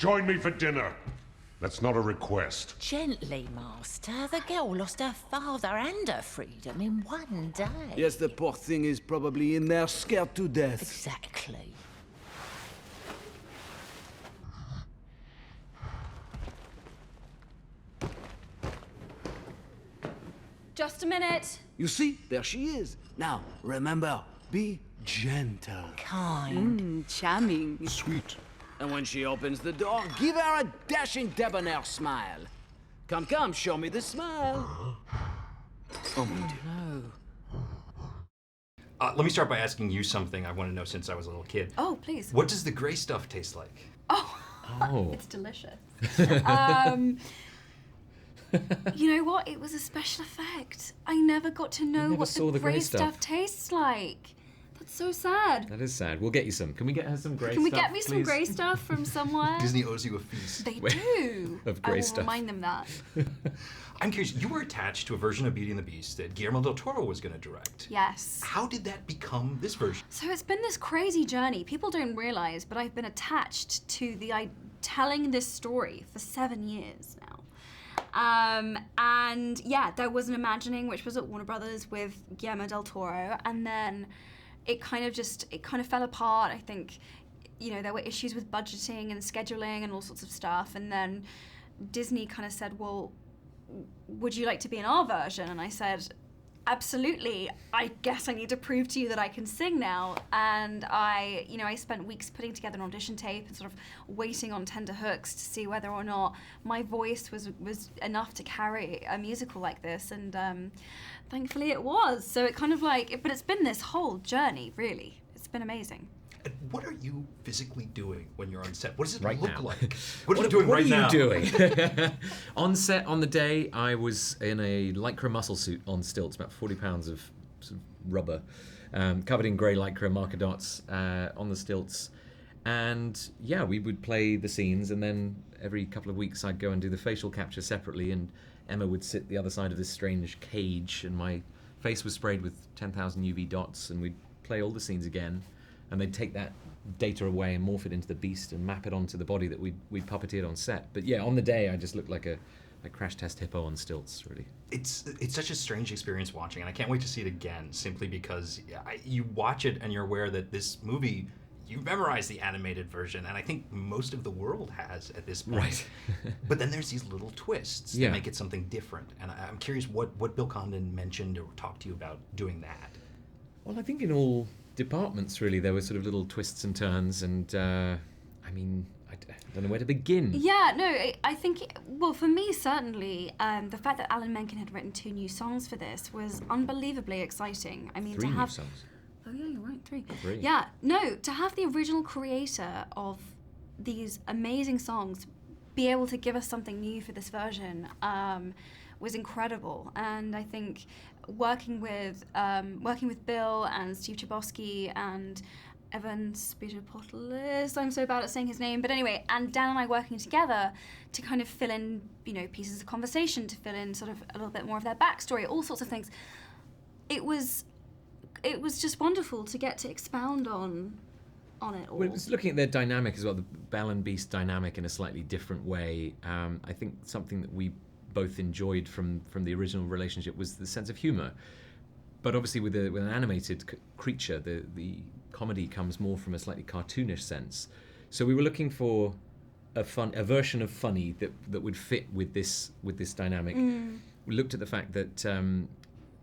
Join me for dinner. That's not a request. Gently, Master. The girl lost her father and her freedom in one day. Yes, the poor thing is probably in there scared to death. Exactly. Just a minute. You see? There she is. Now, remember, be gentle. Kind. Charming. Sweet. And when she opens the door, give her a dashing debonair smile. Come, come, show me the smile. Oh, mon Dieu. Let me start by asking you something I want to know since I was a little kid. Oh, please. What does the gray stuff taste like? Oh. It's delicious. You know what? It was a special effect. I never got to know what the grey stuff tastes like. That's so sad. That is sad. We'll get you some. Can we get her some grey stuff? Can we get me some please? grey stuff from somewhere? Disney owes you a feast. They do. Of grey I will stuff. remind them that. I'm curious, you were attached to a version of Beauty and the Beast that Guillermo del Toro was going to direct. Yes. How did that become this version? So it's been this crazy journey. People don't realize, but I've been attached to telling this story for 7 years now. And yeah, there was an Imagining, which was at Warner Brothers with Guillermo del Toro, and then it kind of fell apart. I think, you know, there were issues with budgeting and scheduling and all sorts of stuff, and then Disney kind of said, well, would you like to be in our version? And I said, absolutely. I guess I need to prove to you that I can sing now. And I spent weeks putting together an audition tape and sort of waiting on tender hooks to see whether or not my voice was enough to carry a musical like this. And thankfully it was. So it kind of but it's been this whole journey, really. It's been amazing. And what are you physically doing when you're on set? What does it Right look now. like? What are you doing right now? What are you doing? On set, on the day, I was in a Lycra muscle suit on stilts, about 40 pounds of sort of rubber, covered in grey Lycra marker dots on the stilts. And yeah, we would play the scenes, and then every couple of weeks I'd go and do the facial capture separately, and Emma would sit the other side of this strange cage, and my face was sprayed with 10,000 UV dots, and we'd play all the scenes again. And they'd take that data away and morph it into the beast and map it onto the body that we'd puppeteered on set. But yeah, on the day, I just looked like a crash test hippo on stilts, really. It's such a strange experience watching, and I can't wait to see it again, simply because you watch it and you're aware that this movie, you memorize the animated version, and I think most of the world has at this point. Right. But then there's these little twists that make it something different, and I'm curious what Bill Condon mentioned or talked to you about doing that. Well, I think in all departments, really, there were sort of little twists and turns, and I don't know where to begin. Yeah, no, I think, well, for me, certainly, the fact that Alan Menken had written 2 new songs for this was unbelievably exciting. I mean, 3 to have new songs. Oh yeah, you're right, 3. 3. Yeah, no, to have the original creator of these amazing songs be able to give us something new for this version was incredible. And I think working with Bill and Steve Chbosky and Evan Spitopoulos, I'm so bad at saying his name, but anyway, and Dan and I working together to kind of fill in, you know, pieces of conversation, to fill in sort of a little bit more of their backstory, all sorts of things. It was just wonderful to get to expound on it all. Well, it was looking at their dynamic as well, the Belle and Beast dynamic in a slightly different way. I think something that we both enjoyed from the original relationship was the sense of humour. But obviously with an animated creature, the comedy comes more from a slightly cartoonish sense. So we were looking for a version of funny that would fit with this dynamic. We looked at the fact that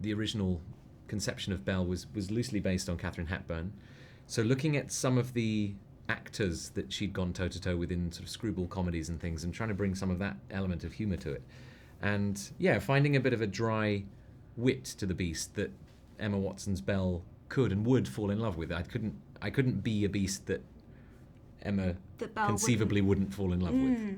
the original conception of Belle was loosely based on Katharine Hepburn. So looking at some of the actors that she'd gone toe-to-toe with in sort of screwball comedies and things, and trying to bring some of that element of humour to it. And yeah, finding a bit of a dry wit to the Beast that Emma Watson's Belle could and would fall in love with. I couldn't be a Beast that Emma conceivably wouldn't fall in love with.